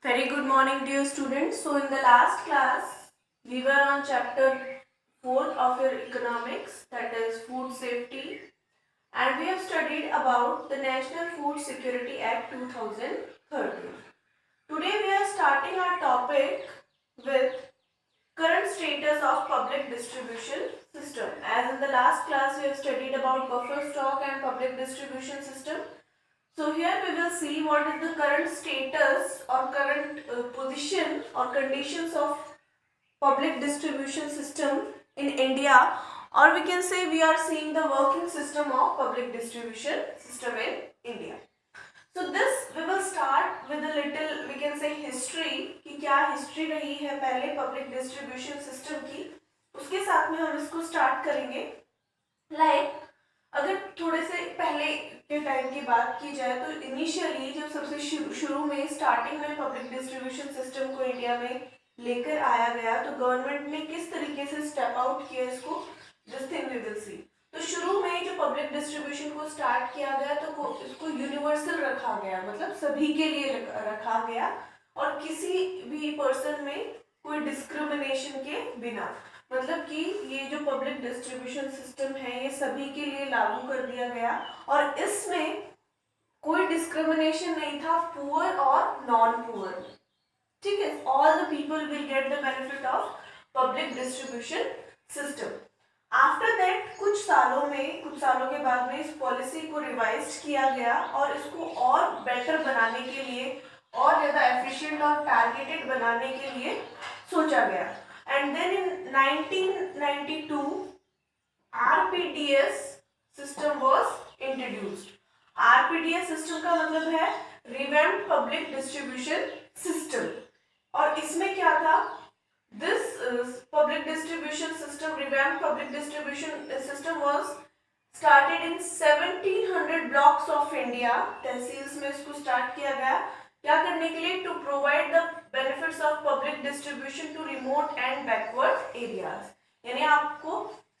Very good morning, dear students. So, in the last class, we were on chapter 4 of your economics, that is food safety, and we have studied about the National Food Security Act 2013. Today, we are starting our topic with current status of public distribution system. As in the last class, we have studied about buffer stock and public distribution system. So here we will see what is the current status or current position or conditions of public distribution system in India, or we can say we are seeing the working system of public distribution system in India. So this we will start with a little, we can say, history कि क्या history रही है पहले public distribution system की, उसके साथ में हम इसको start करेंगे. Like अगर थोड़े से पहले के टाइम की बात की जाए तो इनिशियली जब सबसे शुरू में स्टार्टिंग में पब्लिक डिस्ट्रीब्यूशन सिस्टम को इंडिया में लेकर आया गया तो गवर्नमेंट ने किस तरीके से स्टेप आउट किया इसको, this thing we will see. तो शुरू में जो पब्लिक डिस्ट्रीब्यूशन को स्टार्ट किया गया तो इसको यूनिवर्सल रखा गया, मतलब सभी के लिए रखा गया और किसी भी पर्सन में कोई डिस्क्रिमिनेशन के बिना, मतलब कि ये जो पब्लिक डिस्ट्रीब्यूशन सिस्टम है ये सभी के लिए लागू कर दिया गया और इसमें कोई डिस्क्रिमिनेशन नहीं था पुअर और नॉन पुअर. ठीक है, all the people will get the benefit of public distribution system. After that कुछ सालों के बाद में इस पॉलिसी को रिवाइज किया गया और इसको और बेटर बनाने के लिए और ज़्यादा एफिशिएंट और टारगेटेड बनाने के लिए सोचा गया. And then in 1992, RPDS system was introduced. RPDS system का मतलब है Revamped Public Distribution System. और इसमें क्या था? This public distribution system, Revamped Public Distribution System was started in 1700 blocks of India. Tehsils में इसको स्टार्ट किया गया. क्या करने के लिए? To provide the benefits of public distribution to remote and backward areas. यानी आपको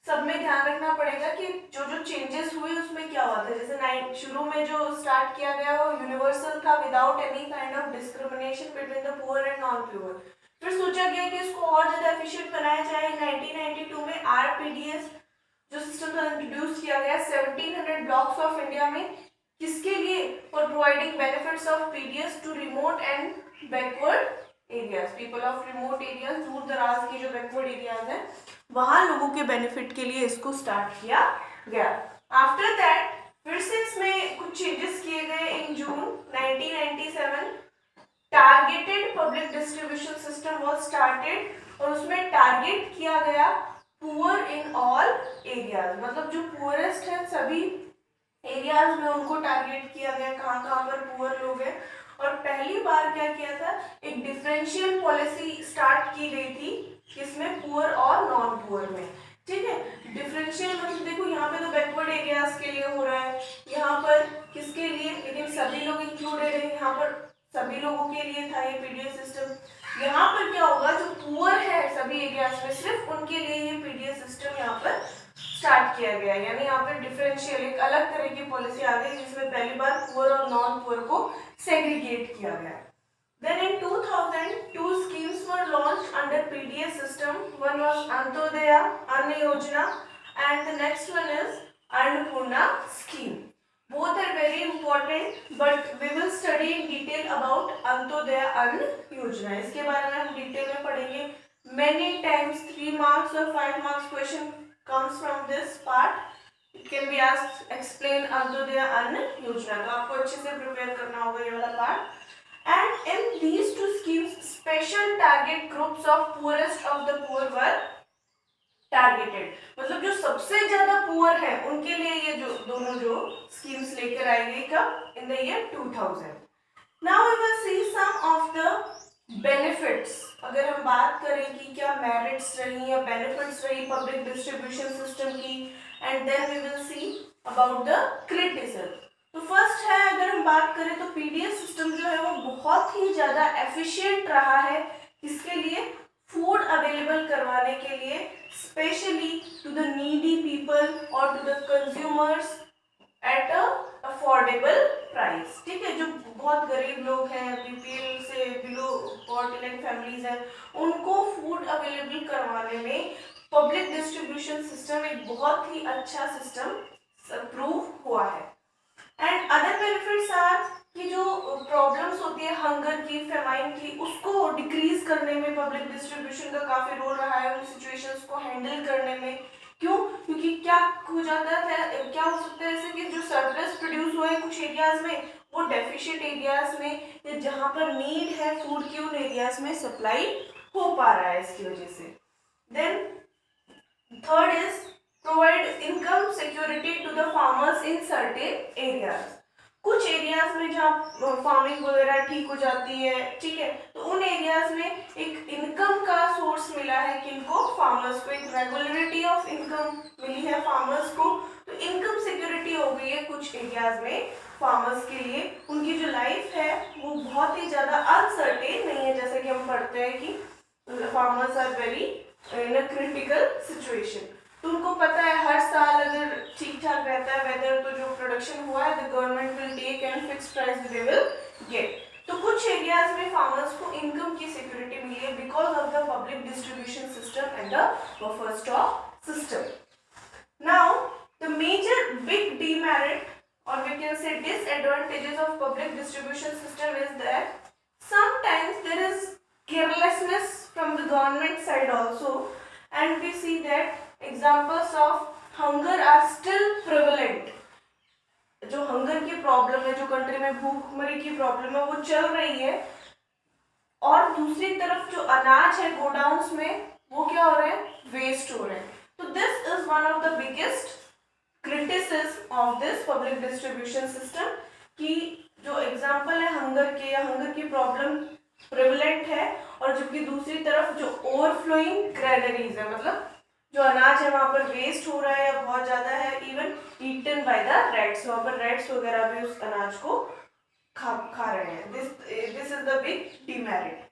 सब में ध्यान रखना पड़ेगा कि जो जो चेंजेस हुए उसमें क्या हुआ था. जैसे शुरू में जो स्टार्ट किया गया वो यूनिवर्सल था without any kind of discrimination between the poor and non poor. फिर सोचा गया कि इसको और ज़्यादा एफिशिएंट बनाया जाए. 1992 में RPDS जो सिस्टम था इंट्रोड्यूस किया गया 1700 ब्लॉक्स ऑफ इंडिया में. किसके लिए? For providing benefits of PDS to remote and backward areas. People of remote areas, दूर दराज के जो बैकवर्ड एरियाज हैं वहां लोगों के बेनिफिट के लिए इसको स्टार्ट किया गया. आफ्टर दैट फिर से इसमें कुछ चेंजेस किए गए. इन जून 1997 targeted public distribution system was started और उसमें टारगेट किया गया पुअर इन ऑल एरियाज, मतलब जो पुअरेस्ट है सभी एरियाज में उनको टारगेट किया गया, कहाँ कहाँ पर पुअर लोग हैं. और पहली बार क्या किया था, एक डिफरेंशियल पॉलिसी स्टार्ट की गई थी किसमें, पुअर और नॉन पुअर में. ठीक है, डिफरेंशियल मतलब देखो यहाँ पे तो बैकवर्ड एरियाज के लिए हो रहा है, यहाँ पर किसके लिए, लेकिन सभी लोग इंक्लूडेड है. यहाँ पर सभी लोगों के लिए था ये पीडीएस सिस्टम. यहाँ पर क्या होगा, जो पुअर है सभी एरियाज में सिर्फ उनके लिए ये पीडीएस सिस्टम यहाँ पर स्टार्ट किया गया. यानी यहाँ पे डिफरेंशियल एक अलग तरह की पॉलिसी आ गई जिसमें पहली बार पुअर और नॉन पुअर को सेग्रीगेट किया गया. Then in 2000, two schemes were launched under PDS system. One was Antyodaya Anna Yojana and the next one is Annapurna scheme. Both are very important, but we will study in detail about Antyodaya Anna Yojana. इसके बारे में हम detail में पढ़ेंगे. Many times 3 marks or 5 marks question comes from this part. It can be asked, explain Antyodaya Anna Yojana. तो आपको अच्छे से प्रिपेयर करना होगा ये वाला part. And in these two schemes, special target groups of poorest of the poor were targeted. मतलब जो सबसे ज्यादा पुअर है उनके लिए ये जो दोनों जो स्कीम्स लेकर आई गई कब, in the year 2000. Now we will see some of the benefits. अगर हम बात करें कि क्या मेरिट्स रही या बेनिफिट्स रही पब्लिक डिस्ट्रीब्यूशन सिस्टम की, and then we will see about the criticism. तो फर्स्ट है, अगर हम बात करें तो पीडीएस सिस्टम जो है वो बहुत ही ज़्यादा एफिशिएंट रहा है. किसके लिए? फूड अवेलेबल करवाने के लिए, specially to the needy people और to the consumers at a affordable price. ठीक है, जो बहुत गरीब लोग हैं, बीपीएल से बिलो पॉवर्टी लाइन फैमिलीज हैं, उनको फूड अवेलेबल करवाने में पब्लिक डिस्ट्रीब्यूशन सिस्टम एक बहुत ही अच्छा सिस्टम प्रूव हुआ है। एंड अदर बेनिफिट्स आर कि जो प्रॉब्लम्स होती है हंगर की, फेमाइन की, उसको डिक्रीज करने में पब्लिक डिस्ट्रीब्यूशन का काफी रोल रहा है, उन सिचुएशंस को हैंडल करने में। क्यों? क्योंकि क्या हो जाता है, क्या हो सकता है ऐसे कि जो सरप्लस प्रोड्यूस हुआ है कुछ एरियाज में, वो डेफिशिएंट एरियाज में या जहाँ पर नीड है फूड की उन एरियाज में सप्लाई हो पा रहा है इसकी वजह से। Then third is provide income security to the farmers in certain areas. कुछ एरियाज में जहाँ फार्मिंग वगैरह ठीक हो जाती है, ठीक है, तो उन एरियाज में एक इनकम का सोर्स मिला है किनको, फार्मर्स को, एक रेगुलरिटी ऑफ इनकम मिली है फार्मर्स को। तो इनकम सिक्योरिटी हो गई है कुछ एरियाज में फार्मर्स के लिए। उनकी जो लाइफ है वो बहुत ही ज़्यादा अनसर्टेन नहीं है, जैसे कि हम पढ़ते हैं कि farmers are very in a critical situation. तो उनको पता है हर साल अगर ठीक ठाक रहता है वेदर, तो जो प्रोडक्शन हुआ है the government will take and fix price they will get. तो कुछ एरियाज में फार्मर्स को इनकम की सिक्योरिटी मिली है because of the public distribution system and the buffer stock system. Now the major big demerit or we can say disadvantages of public distribution system is that sometimes there is carelessness from the government side also, and we see that examples of hunger are still prevalent। जो hunger की problem है, जो country में भूखमरी की problem है वो चल रही है, और दूसरी तरफ जो अनाज है गोडाउन्स में वो क्या हो रहे हैं, वेस्ट हो रहे हैं। तो this is one of the biggest criticism of this public distribution system कि जो एग्जांपल है हंगर के या हंगर की प्रॉब्लम प्रेवलेंट है, और जबकि दूसरी तरफ जो ओवरफ्लोइंग ग्रेनरीज है, मतलब जो अनाज है वहां पर वेस्ट हो रहा है या बहुत ज्यादा है, even eaten by the rats, वहां पर रैट्स वगैरह भी उस अनाज को खा रहे हैं। This is the big demerit.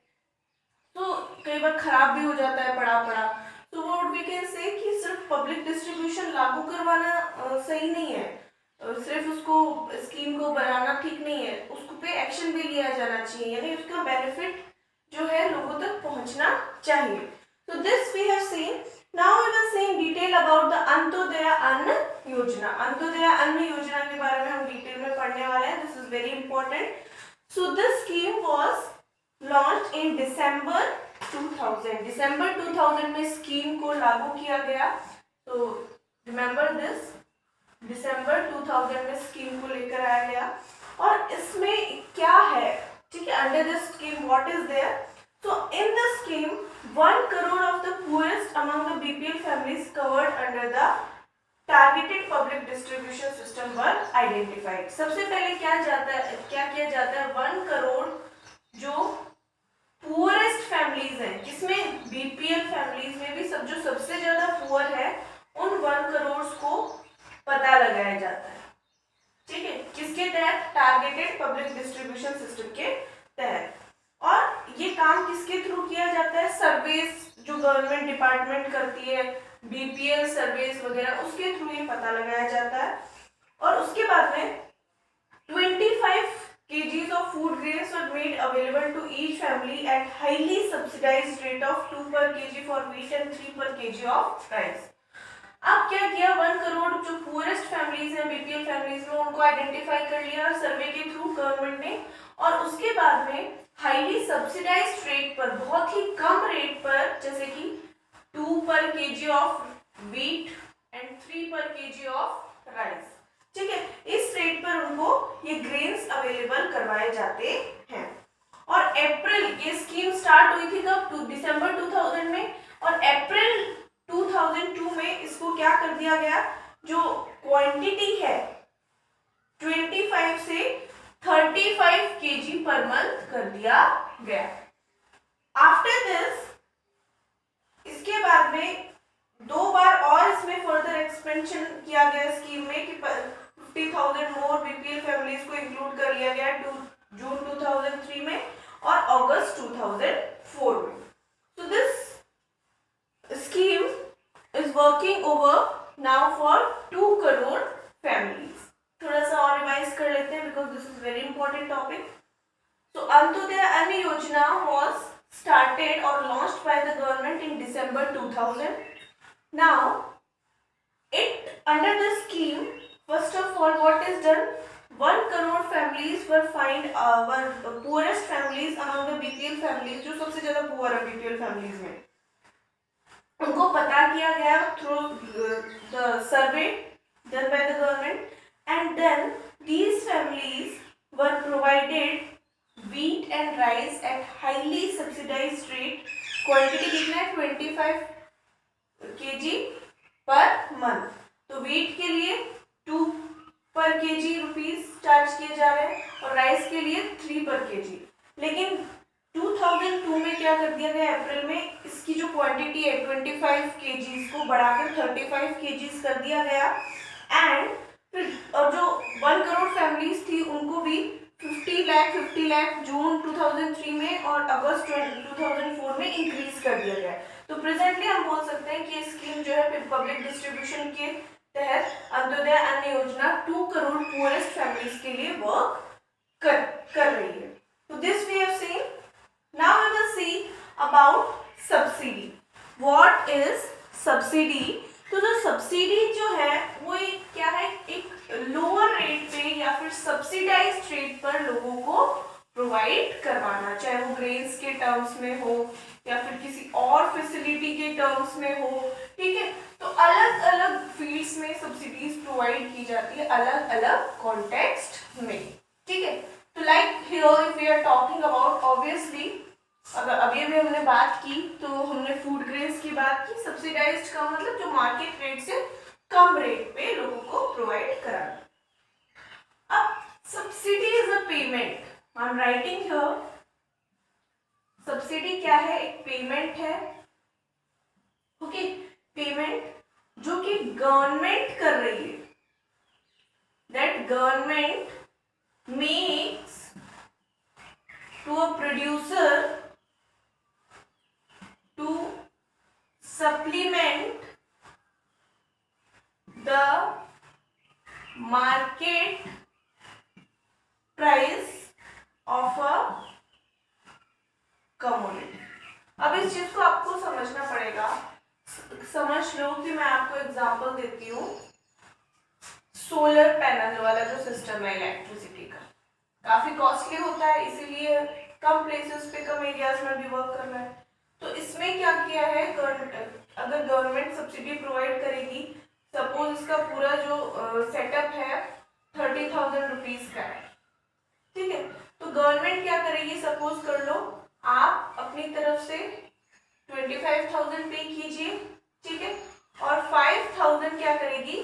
तो कई बार खराब भी हो जाता है पड़ा। तो व्हाट वी कैन से कि सिर्फ पब्लिक डिस्ट्रीब्यूशन लागू करवाना सही नहीं है, सिर्फ उसको स्कीम को बनाना ठीक नहीं है, उसको पे एक्शन भी लिया जाना चाहिए, यानी उसका बेनिफिट जो है लोगों तक पहुंचना चाहिए। तो this we have seen. Now we will see in detail about the Antyodaya Anna Yojana. Antyodaya Anna योजना के बारे में हम डिटेल में पढ़ने वाले हैं। This is very important. So this scheme was launch in December 2000। दिसंबर 2000 में स्कीम को लागू किया गया। तो रिमेंबर दिस, दिसंबर 2000 में स्कीम को लेकर आया गया। और इसमें क्या है, ठीक है, under this scheme what is there. So in the scheme 1 crore of the poorest among the BPL families covered under the targeted public distribution system were identified। सबसे पहले क्या किया जाता है 1 करोड़ जो पुअरेस्ट फैमिलीज हैं, जिसमें बीपीएल फैमिलीज में भी जो सबसे ज्यादा पुअर है, उन 1 करोड़ को पता लगाया जाता है, ठीक है, किसके तहत, टारगेटेड पब्लिक डिस्ट्रीब्यूशन सिस्टम के तहत। और ये काम किसके थ्रू किया जाता है, सर्वेस जो गवर्नमेंट डिपार्टमेंट करती है, बीपीएल सर्वेस वगैरह, उसके थ्रू ये पता लगाया जाता है। और उसके बाद में 25 kgs of food grains were made available to each family at highly subsidized rate of 2 per kg for wheat and 3 per kg of rice। अब क्या किया, 1 करोड़ जो पुअरेस्ट फैमिलीज हैं बीपीएल फैमिलीज में, उनको आइडेंटिफाई कर लिया सर्वे के थ्रू गवर्नमेंट ने। और उसके बाद में हाईली सब्सिडाइज्ड रेट पर, बहुत ही कम रेट पर, जैसे कि 2 per kg of wheat and 3 per kg of rice, ठीक है, इस रेट पर उनको ये ग्रेन्स अवेलेबल करवाए जाते हैं। और अप्रैल, ये स्कीम स्टार्ट हुई थी कब, दिसंबर 2000 में, और अप्रैल 2002 में इसको क्या कर दिया गया, जो क्वांटिटी है 25 से 35 kg पर मंथ कर दिया गया। आफ्टर दिस, इसके बाद में 2 बार और इसमें फर्दर एक्सपेंशन किया गया स्कीम में कि 50,000 मोर बीपीएल फैमिलीज को इंक्लूड कर लिया गया जून 2003 में और अगस्त 2004 में। So this scheme is working over now for 2 crore families। थोड़ा सा और रिवाइज कर लेते हैं because this is very important topic. So Antyodaya Anna योजना was started or launched by the government in December 2000. Now, under the scheme, first of all, what is done? 1 crore families were poorest families among the BPL families, जो सबसे ज्यादा poor है BPL families में, उनको पता किया गया through the survey done by the government, and then these families were provided wheat and rice at highly subsidized rate. Quantity कितना है? 25 kg पर मंथ. तो वीट के लिए 2 पर kg रुपीस चार्ज किए जा रहे हैं और राइस के लिए 3 पर kg. लेकिन 2002 में क्या कर दिया गया? अप्रैल में इसकी जो क्वांटिटी है 25 kg को बढ़ाकर 35 kg कर दिया गया. एंड फिर और जो 1 करोड़ फैमिलीज थी उनको भी 50 लाख जून 2003 में और अगस्त 2004 में इंक्रीज कर दिया गया. तो प्रेजेंटली हम बोल सकते हैं कि स्कीम जो है पब्लिक डिस्ट्रीब्यूशन के तहत अंत्योदय अन्न योजना 2 करोड़ पुअरेस्ट फैमिलीज के लिए वर्क कर रही है. तो this we have seen. Now we will see about subsidy. What is subsidy? तो जो सब्सिडी जो है वो क्या है? एक लोअर रेट पे या फिर सब्सिडाइज्ड रेट पर लोगों को प्रोवाइड करवाना, चाहे वो ग्रेन्स के टर्म्स में हो या फिर किसी और फैसिलिटी के टर्म्स में हो. ठीक है, तो अलग अलग फील्ड्स में सब्सिडीज प्रोवाइड की जाती है, अलग अलग कॉन्टेक्स्ट में. ठीक है, तो like here if we are talking about, obviously अगर अभी अभी हमने बात की तो हमने फूड ग्रेन्स की बात की. सब्सिडाइज्ड का मतलब जो मार्केट रेट से कम रेट पे लोगों को प्रोवाइड कराना. अब subsidy is a payment. I am writing here subsidy क्या है? एक पेमेंट है. ओके, पेमेंट जो कि गवर्नमेंट कर रही है. That government makes to a producer to supplement the market price of a commodity. अब इस चीज को आपको समझना पड़ेगा. समझ लो कि मैं आपको एग्जांपल देती हूँ. सोलर पैनल वाला जो सिस्टम है इलेक्ट्रिसिटी का, काफी कॉस्टली होता है, इसीलिए कम प्लेसेस पे कम एरियाज में भी वर्क कर रहा है. तो इसमें क्या किया है? अगर गवर्नमेंट सब्सिडी प्रोवाइड करेगी, सपोज इसका पूरा जो सेटअप है 30,000 रुपीज का है. ठीक है, तो गवर्नमेंट क्या करेगी? सपोज कर लो आप अपनी तरफ से 25,000 पे कीजिए. ठीक है, और 5,000 क्या करेगी?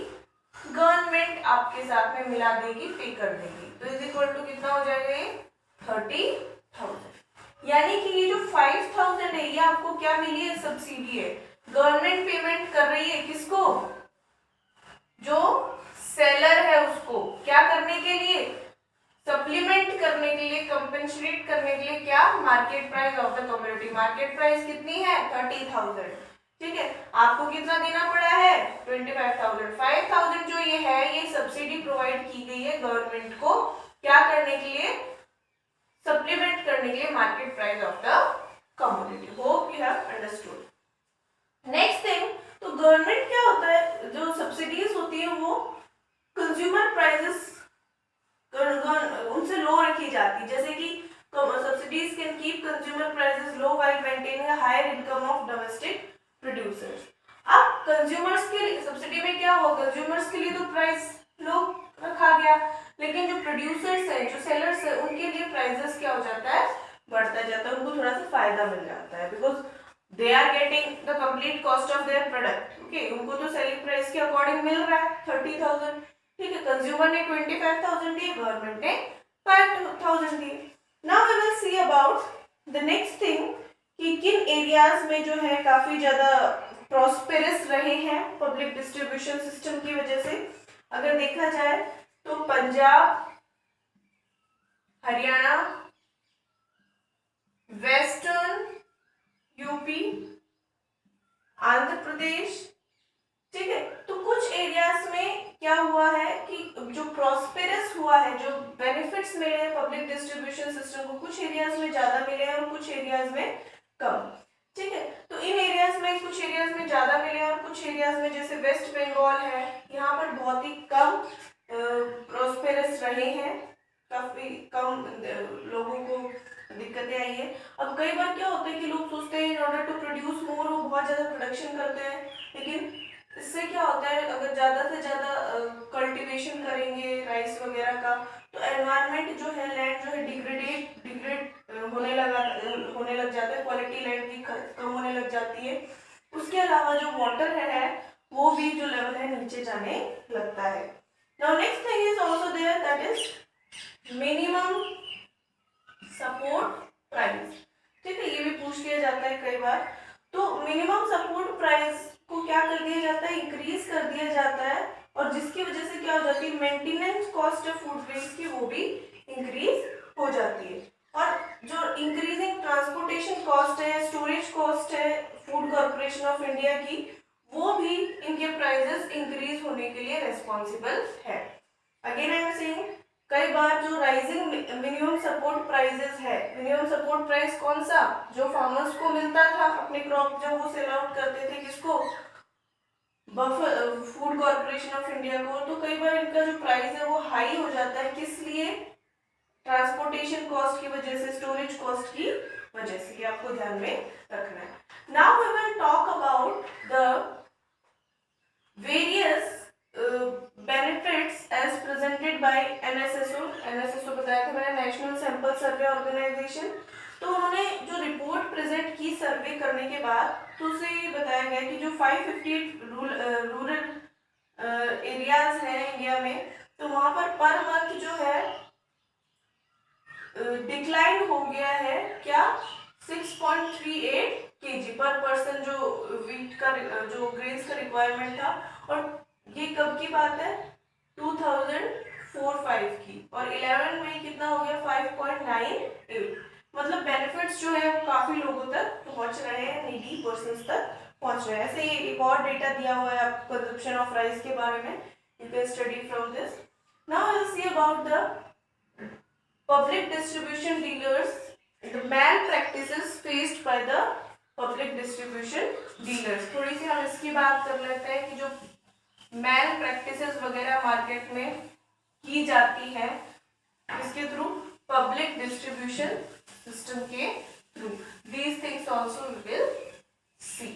गवर्नमेंट आपके साथ में मिला देगी, पे कर देगी. तो इज इक्वल टू कितना हो जाएगा? ये 30,000. यानी कि ये जो 5,000 है ये आपको क्या मिली है? सब्सिडी है. गवर्नमेंट पेमेंट कर रही है किसको? जो सेलर है उसको. क्या करने के लिए? सप्लीमेंट करने के लिए, कंपेंसेट करने के लिए. क्या? Market price of the commodity. Market price कितनी है? 30,000. ठीक है, आपको कितना देना पड़ा है? 25,000. 5,000 जो ये है ये सब्सिडी प्रोवाइड की गई है गवर्नमेंट को. क्या करने के लिए? सप्लीमेंट करने के लिए market price of the commodity. Hope you have understood. Next thing, तो गवर्नमेंट क्या होता है? जो सब्सिडीज होती है वो कंज्यूमर प्राइसेस उनसे लो रखी जाती है. जैसे कि subsidies can keep consumer prices low while maintaining a higher income of domestic producers. अब कंज्यूमर्स के लिए सब्सिडी में क्या हुआ? कंज्यूमर्स के लिए तो प्राइस लो रखा गया, लेकिन जो प्रोड्यूसर्स है, जो सेलर्स है, उनके लिए प्राइसेस क्या हो जाता है? बढ़ता जाता है. उनको थोड़ा सा फायदा मिल जाता है, because they are getting the complete cost of their product. Okay, उनको तो सेलिंग प्राइस के अकॉर्डिंग मिल रहा है 30,000. ठीक है, कंज्यूमर ने 25,000 दिए, गवर्नमेंट ने 5,000 दिए. Now we will see about the next thing कि किन एरियाज में जो है काफी ज्यादा प्रॉस्पेरस रहे हैं पब्लिक डिस्ट्रीब्यूशन सिस्टम की वजह से. अगर देखा जाए तो पंजाब, हरियाणा, वेस्टर्न यूपी, आंध्र प्रदेश. ठीक है, तो कुछ एरियाज में क्या हुआ है कि जो प्रॉस्पेरस हुआ है, जो बेनिफिट्स मिले हैं पब्लिक डिस्ट्रीब्यूशन सिस्टम को, कुछ एरियाज में ज्यादा मिले हैं और कुछ एरियाज में कम। ठीक है, तो इन एरियाज में कुछ एरियाज में ज़्यादा मिले और कुछ एरियाज में जैसे वेस्ट बंगाल है यहाँ पर बहुत ही कम प्रोस्पेरस रहे हैं, काफ़ी कम लोगों को दिक्कतें आई है। अब कई बार क्या होता है कि लोग सोचते हैं in order to produce more वो बहुत ज़्यादा प्रोडक्शन करते हैं, लेकिन इससे क्या होता है अगर ज़्यादा से ज़्यादा कल्टीवेशन करेंगे राइस वगैरह का तो एनवायरनमेंट जो है लैंड जो है डिग्रेड होने लग जाता है, क्वालिटी लैंड की कम होने लग जाती है। उसके अलावा जो वाटर है वो भी जो लेवल है नीचे जाने लगता है। Now next thing is also there that is minimum support price. ठीक है, ये भी पूछ लिया जाता है कई बार। तो मिनिमम सपोर्ट प्राइस को क्या कर दिया जाता है, इंक्रीज कर दिया जाता है, और जिसकी वजह से क्या हो जाती है मेंटेनेंस कॉस्ट है फूड ग्रेन्स की वो भी इंक्रीज हो जाती है। और जो इंक्रीजिंग ट्रांसपोर्टेशन कॉस्ट है, स्टोरेज कॉस्ट है फूड कॉर्पोरेशन ऑफ इंडिया की, वो भी इनके प्राइसेस इंक्रीज होने के लिए रेस्पॉन्सिबल है। अगेन आई एम सेइंग कई बार जो राइजिंग मिनिमम सपोर्ट प्राइसेस है, मिनिमम सपोर्ट प्राइस कौन सा जो फार्मर्स को मिलता था अपने क्रॉप जब वो सेल आउट करते थे किसको, फूड कॉर्पोरेशन ऑफ इंडिया को, तो कई बार इनका जो प्राइस है वो हाई हो जाता है। किस लिए, ट्रांसपोर्टेशन कॉस्ट की वजह से, स्टोरेज कॉस्ट की वजह से, ये आपको ध्यान में रखना है। Now we will talk about the various benefits as presented by NSSO बताया था मैंने, नेशनल सैंपल सर्वे ऑर्गेनाइजेशन। तो उन्होंने जो रिपोर्ट प्रेजेंट की सर्वे करने के बाद तो उसे बताया गया कि जो 558 रूरल एरियाज हैं इंडिया में, तो वहां पर मंथ जो है डिक्लाइन हो गया है क्या, 6.38 kg पर पर्सन जो वीट का जो ग्रेन्स का रिक्वायरमेंट था। और ये कब की बात है, 2004-5 की, और 11 में कितना हो गया 5.98। मतलब बेनिफिट्स जो है वो काफी लोगों तक पहुंच रहे हैं, नीडी पर्संस तक पहुंच रहे हैं। ऐसे ही एक और डेटा दिया हुआ है आपको कंजप्शन ऑफ राइस के बारे में, you can study from this. Now will see about the public distribution dealers, the malpractices faced by the public distribution dealers। थोड़ी सी हम इसकी बात कर लेते हैं कि जो मैल प्रैक्टिसेस वगैरह मार्केट में की जाती है इसके थ्रू, पब्लिक डिस्ट्रीब्यूशन सिस्टम के through, these things also we will see।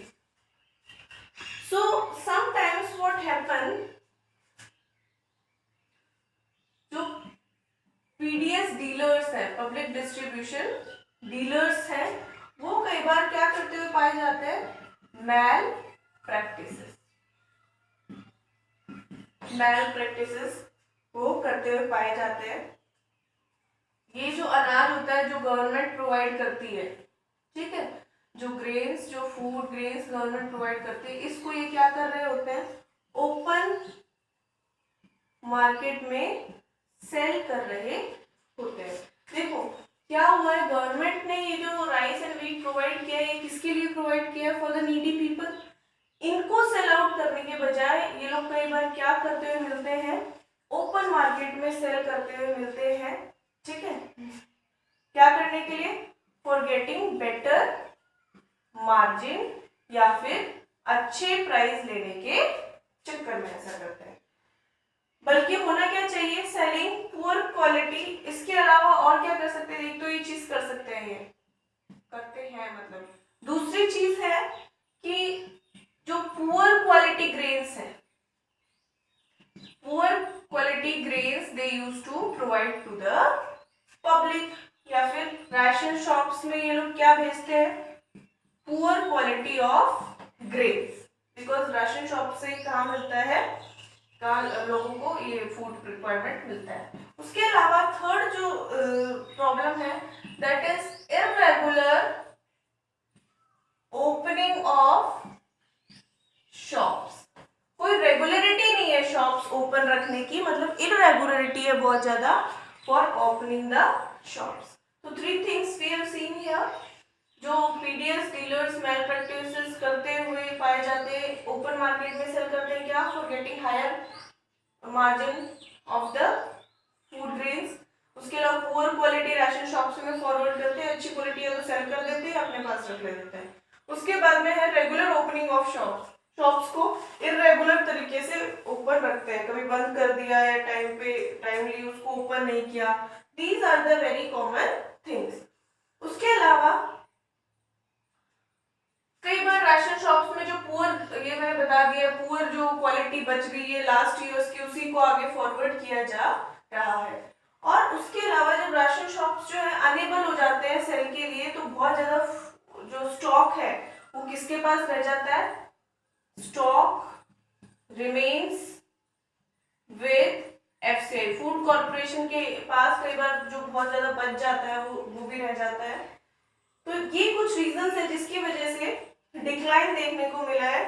So sometimes what happen, जो पीडीएस डीलर्स है, पब्लिक डिस्ट्रीब्यूशन डीलर्स हैं, वो कई बार क्या करते हुए पाए जाते हैं, मैल प्रैक्टिसेस वो करते हुए पाए जाते हैं। ये जो अनाज होता है जो गवर्नमेंट प्रोवाइड करती है, ठीक है, जो ग्रेन्स, जो फूड ग्रेन्स गवर्नमेंट प्रोवाइड करती है, इसको ये क्या कर रहे होते हैं, ओपन मार्केट में सेल कर रहे होते हैं। देखो क्या हुआ है, गवर्नमेंट ने ये जो राइस एंड व्हीट प्रोवाइड किया है, ये किसके लिए प्रोवाइड किया है, फॉर द नीडी पीपल। इनको सेल आउट करने के बजाय ये लोग कई बार क्या करते हुए मिलते हैं, ओपन मार्केट में सेल करते हुए मिलते हैं। ठीक है, क्या करने के लिए, फॉर गेटिंग बेटर मार्जिन, या फिर अच्छे प्राइस लेने के चक्कर में ऐसा करते हैं। बल्कि होना क्या चाहिए, सेलिंग पुअर क्वालिटी। इसके अलावा और क्या कर सकते हैं, एक तो ये चीज कर सकते हैं, ये करते हैं मतलब। दूसरी चीज है कि जो पुअर क्वालिटी ग्रेन्स है, poor quality grains they use to provide to the public, या फिर राशन शॉप्स में ये लोग क्या भेजते हैं, poor quality of grains, because ration shop से कहाँ मिलता है, लोगों को ये फूड रिक्वायरमेंट मिलता है। उसके अलावा थर्ड जो प्रॉब्लम है that is irregular opening of shops. कोई रेगुलरिटी नहीं है शॉप्स ओपन रखने की, मतलब इररेगुलरिटी है बहुत ज्यादा फॉर ओपनिंग द शॉप्स। तो 3 things we have seen here, जो पीडीएस डीलर्स मैल प्रैक्टिसेस करते हुए पाए जाते हैं, ओपन मार्केट में सेल करते हैं क्या, for getting higher margin of the food grains. उसके अलावा पुअर क्वालिटी राशन शॉप्स में फॉरवर्ड करते हैं, अच्छी क्वालिटी है तो सेल कर देते हैं, अपने पास रख लेते हैं। उसके बाद में है regular opening of shops, shops को इरेगुलर तरीके से ओपन रखते हैं, कभी बंद कर दिया या टाइमली उसको ओपन नहीं किया। These are the very common things. उसके अलावा कई बार राशन शॉप्स में जो पुअर, ये मैंने बता दिया, पुअर जो क्वालिटी बच गई है लास्ट ईयर्स की, उसी को आगे फॉरवर्ड किया जा रहा है। और उसके अलावा जब राशन शॉप्स जो है अनेबल हो जाते हैं सेल के लिए, तो बहुत ज्यादा जो स्टॉक है वो किसके पास रह जाता है? Stock remains with FCI, food corporation के पास कई बार जो बहुत ज्यादा बच जाता है वो भी रह जाता है। तो ये कुछ रीजंस है जिसकी वजह से डिक्लाइन देखने को मिला है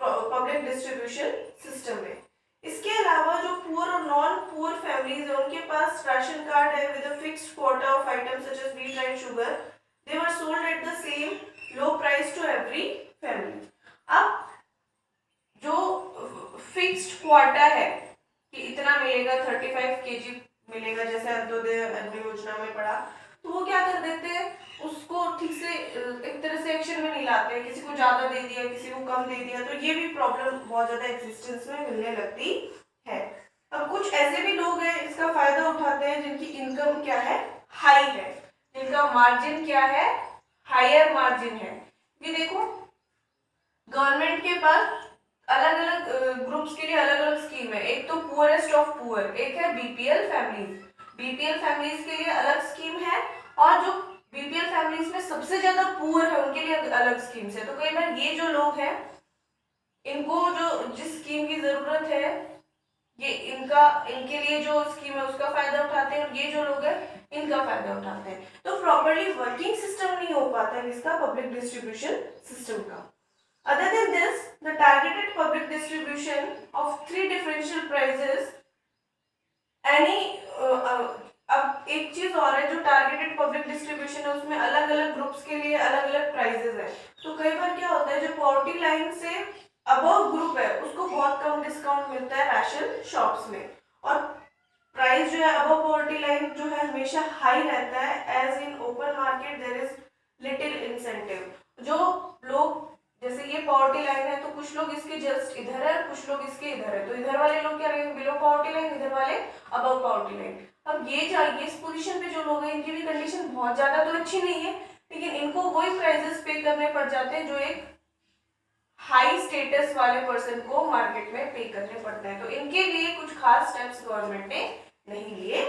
पब्लिक डिस्ट्रीब्यूशन सिस्टम में। इसके अलावा जो पुअर और नॉन पुअर फैमिलीज है उनके पास राशन कार्ड है with a fixed quanta of items such as wheat and sugar, they were sold at the same low price to every family. अब जो फिक्स्ड क्वांटा है कि इतना मिलेगा, 35 kg मिलेगा, जैसे अंत्योदय अन्न योजना में पड़ा, तो वो क्या कर देते हैं, उसको ठीक से एक तरह से एक्शन में नहीं लाते, किसी को ज्यादा दे दिया किसी को कम दे दिया, तो ये भी प्रॉब्लम बहुत ज्यादा एग्जिस्टेंस में मिलने लगती है। अब कुछ ऐसे भी लोग हैं इसका फायदा उठाते हैं जिनकी इनकम क्या है, हाई है, जिनका मार्जिन क्या है, हायर मार्जिन है। ये देखो गवर्नमेंट के पास अलग अलग ग्रुप्स के लिए अलग अलग स्कीम है। एक तो पुअरेस्ट ऑफ पुअर, एक है बीपीएल फैमिलीज, बीपीएल फैमिलीज के लिए अलग स्कीम है, और जो बीपीएल फैमिलीज में सबसे ज्यादा पुअर है उनके लिए अलग स्कीम्स है। तो कई बार ये जो लोग हैं इनको जो जिस स्कीम की जरूरत है, ये इनके लिए जो स्कीम है उसका फायदा उठाते हैं, और ये जो लोग हैं इनका फायदा उठाते हैं। तो प्रॉपर्ली वर्किंग सिस्टम नहीं हो पाता है इसका पब्लिक डिस्ट्रीब्यूशन सिस्टम का। Other than this, the targeted public distribution of 3 differential prices, अब एक चीज और है, जो टारगेटेड पब्लिक डिस्ट्रीब्यूशन है उसमें अलग अलग ग्रुप्स के लिए अलग अलग प्राइजेस है। तो कई बार क्या होता है, जो पॉवर्टी लाइन से अबव ग्रुप है उसको बहुत कम डिस्काउंट मिलता है राशन शॉप्स में, और प्राइस जो है अबव पॉवर्टी लाइन जो है हमेशा हाई रहता है। As in open market there is little incentive. जो लोग, जैसे ये पॉवर्टी लाइन है तो कुछ लोग इसके जस्ट इधर है, कुछ लोग इसके इधर है, तो इधर वाले लोग क्या रहेंगे, बिलो पॉवर्टी लाइन, इधर वाले अबव पॉवर्टी लाइन। अब ये इस पोजीशन पे जो लोग हैं इनकी भी कंडीशन बहुत ज्यादा तो अच्छी नहीं है, लेकिन इनको वही प्राइजेस पे करने पड़ जाते हैं जो एक हाई स्टेटस वाले पर्सन को मार्केट में पे करने पड़ते हैं। तो इनके लिए कुछ खास स्टेप्स गवर्नमेंट ने नहीं लिए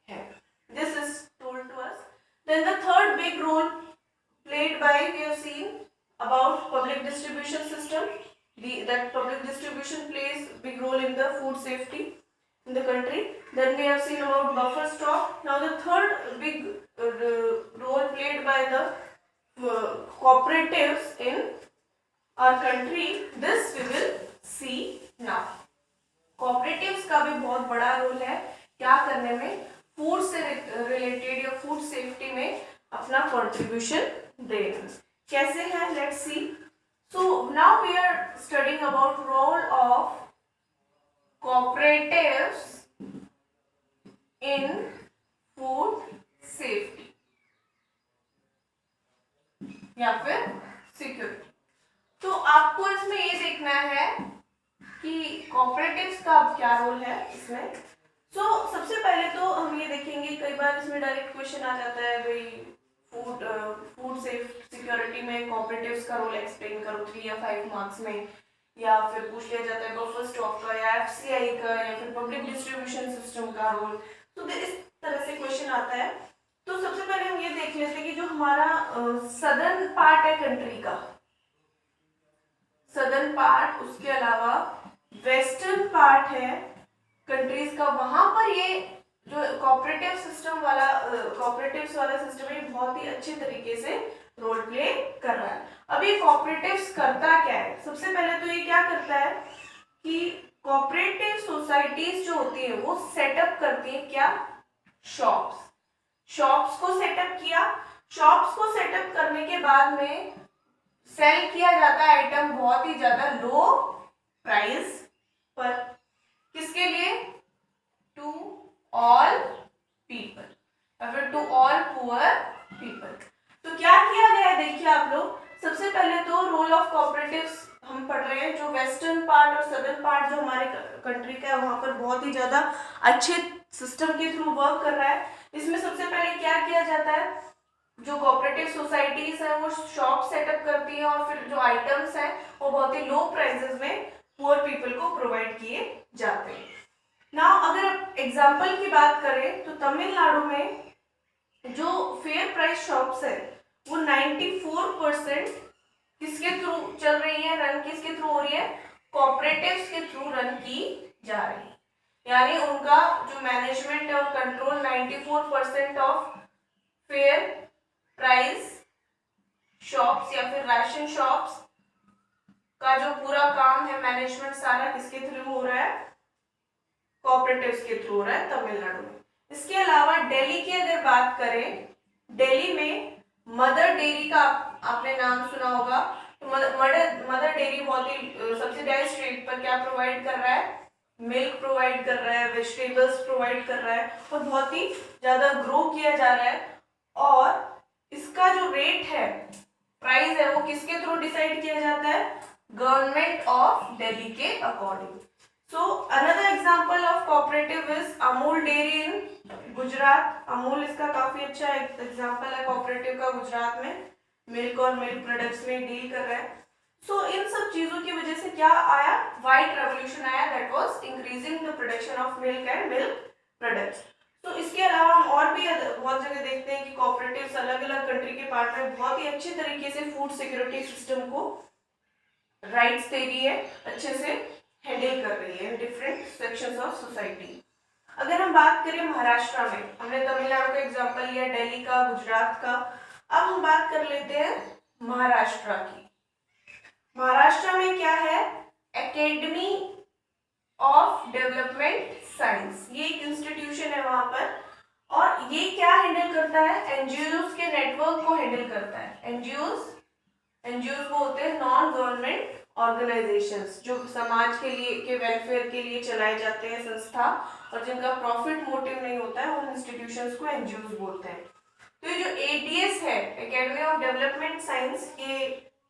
हैं। This is told to us. Then the third big role played by, we have seen about public distribution system, that public distribution plays big role in the food safety in the country. Then we have seen about buffer stock. Now the third big role played by the cooperatives in our country, this we will see now. cooperatives का भी बहुत बड़ा role है क्या करने में, food से related या फूड सेफ्टी में अपना कंट्रीब्यूशन देना। कैसे है, let's see. So now we are studying about role of cooperatives in food safety या फिर सिक्योरिटी। तो आपको इसमें ये देखना है कि कॉपरेटिव्स का अब क्या रोल है इसमें। सबसे पहले तो हम ये देखेंगे, कई बार इसमें डायरेक्ट क्वेश्चन आ जाता है भाई फूड सेफ सिक्योरिटी में कॉपरेटिव्स का रोल एक्सप्लेन करो 3 या 5 मार्क्स में, या फिर पूछ लिया जाता है बफर स्टॉक का या एफसीआई का या फिर पब्लिक डिस्ट्रीब्यूशन सिस्टम का रोल। तो इस तरह से क्वेश्चन आता है। तो सबसे पहले हम ये देख लेते हैं कि जो हमारा सदर्न पार्ट है कंट्री का, सदर्न पार्ट, उसके अलावा वेस्टर्न पार्ट है कंट्रीज का, वहां पर ये जो कोऑपरेटिव सिस्टम वाला कोऑपरेटिव्स वाला सिस्टम है बहुत ही अच्छे तरीके से रोल प्ले कर रहा है। अब ये कोऑपरेटिव्स करता क्या है, सबसे पहले तो ये क्या करता है कि कोऑपरेटिव सोसाइटीज जो होती है वो सेटअप करती है क्या, शॉप्स को सेटअप किया। शॉप्स को सेटअप करने के बाद में सेल किया जाता है आइटम बहुत ही ज्यादा लो प्राइस पर, किसके लिए, टू ऑल पीपल, या फिर टू ऑल पुअर पीपल। तो क्या किया गया है देखिए आप लोग, सबसे पहले तो रोल ऑफ कोऑपरेटिव्स हम पढ़ रहे हैं। जो वेस्टर्न पार्ट और सदर्न पार्ट जो हमारे कंट्री का है वहाँ पर बहुत ही ज़्यादा अच्छे सिस्टम के थ्रू वर्क कर रहा है। इसमें सबसे पहले क्या किया जाता है, जो कोऑपरेटिव सोसाइटीज हैं वो शॉप सेटअप करती हैं और फिर जो आइटम्स हैं वो बहुत ही लो प्राइसेस में पुअर पीपल को प्रोवाइड किए जाते हैं। नाउ अगर एग्जाम्पल की बात करें तो तमिलनाडु में जो फेयर प्राइस शॉप्स है वो 94% किसके थ्रू चल रही है, रन किसके थ्रू हो रही है, कोऑपरेटिव्स के थ्रू रन की जा रही है। यानी उनका जो मैनेजमेंट और control 94% of fair price shops या फिर राशन शॉप्स का जो पूरा काम है मैनेजमेंट सारा किसके थ्रू हो रहा है, कोऑपरेटिव्स के थ्रू हो रहा है तमिलनाडु में। इसके अलावा दिल्ली की अगर बात करें, दिल्ली में मदर डेयरी का आपने नाम सुना होगा। तो मदर डेयरी बहुत ही सब्सिडाइज्ड रेट पर क्या प्रोवाइड कर रहा है, मिल्क प्रोवाइड कर रहा है, वेजिटेबल्स प्रोवाइड कर रहा है और बहुत ही ज्यादा ग्रो किया जा रहा है। और इसका जो रेट है, प्राइस है, वो किसके थ्रू डिसाइड किया जाता है, गवर्नमेंट ऑफ दिल्ली के according. So another example of cooperative is Amul dairy in Gujarat. Amul इसका काफी अच्छा एग्जांपल है कोऑपरेटिव का, गुजरात में मिल्क और मिल्क प्रोडक्ट्स में डील कर रहा है। सो इन सब चीजों की वजह से क्या आया, व्हाइट रेवोल्यूशन आया, that was increasing the production of milk and milk products. तो इसके अलावा हम और भी बहुत जगह देखते हैं कि कोऑपरेटिव्स अलग अलग कंट्री के पार्ट में बहुत ही अच्छे तरीके से फूड सिक्योरिटी सिस्टम को राइट्स दे रही है, अच्छे से हैंडल कर रही है डिफरेंट सेक्शंस ऑफ सोसाइटी। अगर हम बात करें महाराष्ट्र में, हमने तमिलनाडु का एग्जांपल लिया, दिल्ली का, गुजरात का, अब हम बात कर लेते हैं महाराष्ट्र की। महाराष्ट्र में क्या है, एकेडमी ऑफ डेवलपमेंट साइंस, ये एक इंस्टीट्यूशन है वहां पर। और ये क्या हैंडल करता है, एनजीओज के नेटवर्क को हैंडल करता है। एनजीओज वो होते हैं नॉन गवर्नमेंट ऑर्गेनाइजेशंस, जो समाज के लिए के वेलफेयर के लिए चलाए जाते हैं संस्था और जिनका प्रॉफिट मोटिव नहीं होता है, उन इंस्टीट्यूशंस को एनजीओज बोलते हैं। तो ये जो एडीएस है, एकेडमी ऑफ डेवलपमेंट साइंस, ये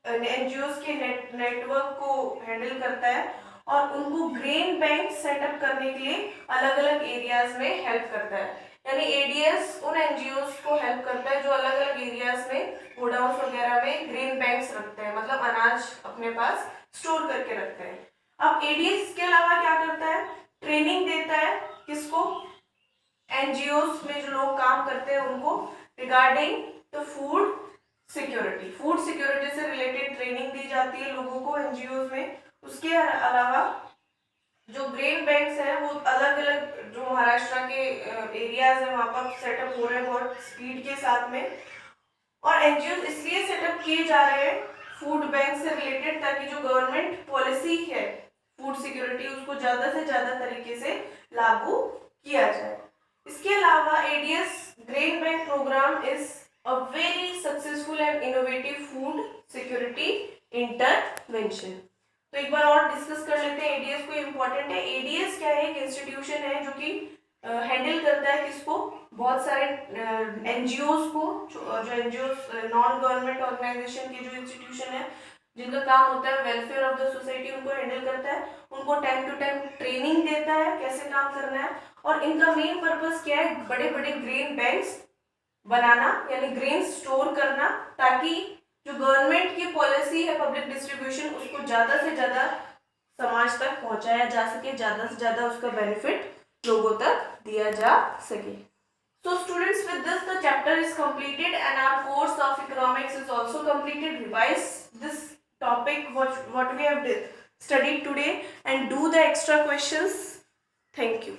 एनजीओज के नेटवर्क को हैंडल करता है और उनको ग्रेन बैंक सेटअप करने के लिए अलग अलग एरियाज में हेल्प करता है। यानी एडीएस उन एनजीओज को हेल्प करता है जो अलग अलग एरियाज में गोडाउन वगैरह में ग्रेन बैंक्स रखते हैं, मतलब अनाज अपने पास स्टोर करके रखते हैं। अब एडीएस इसके अलावा क्या करता है, ट्रेनिंग देता है किसको, एनजीओज में जो लोग काम करते हैं उनको, regarding the food security. Food security से रिलेटेड ट्रेनिंग दी जाती है लोगों को एनजीओज में। उसके अलावा जो ग्रेन बैंक्स हैं वो अलग अलग जो महाराष्ट्र के एरियाज है वहां पर सेटअप हो रहे हैं बहुत स्पीड के साथ में। और एनजीओ इसलिए सेटअप किए जा रहे हैं फूड बैंक से रिलेटेड, ताकि जो गवर्नमेंट पॉलिसी है फूड सिक्योरिटी उसको ज्यादा से ज्यादा तरीके से लागू किया जाए। इसके अलावा ADS grain bank program is a very successful and innovative food security intervention. तो एक बार और डिस्कस कर लेते हैं एडीएस को, इम्पोर्टेंट है। एडीएस क्या है, एक इंस्टीट्यूशन है जो कि हैंडल करता है किसको, बहुत सारे एनजीओज को, जो एनजीओज नॉन गवर्नमेंट ऑर्गेनाइजेशन के जो इंस्टीट्यूशन है जिनका काम होता है वेलफेयर ऑफ द सोसाइटी, उनको हैंडल करता है, उनको टाइम टू टाइम ट्रेनिंग देता है कैसे काम करना है। और इनका मेन पर्पस क्या है, बड़े बड़े ग्रेन बैंक्स बनाना, यानी ग्रेन स्टोर करना, ताकि जो गवर्नमेंट की पॉलिसी है पब्लिक डिस्ट्रीब्यूशन उसको ज्यादा से ज्यादा समाज तक पहुंचाया जा सके, ज्यादा से ज्यादा उसका बेनिफिट लोगों तक दिया जा सके। So students, with this the chapter is completed and our course of economics is also completed. Revise this topic what we have studied today and do the extra questions. Thank you.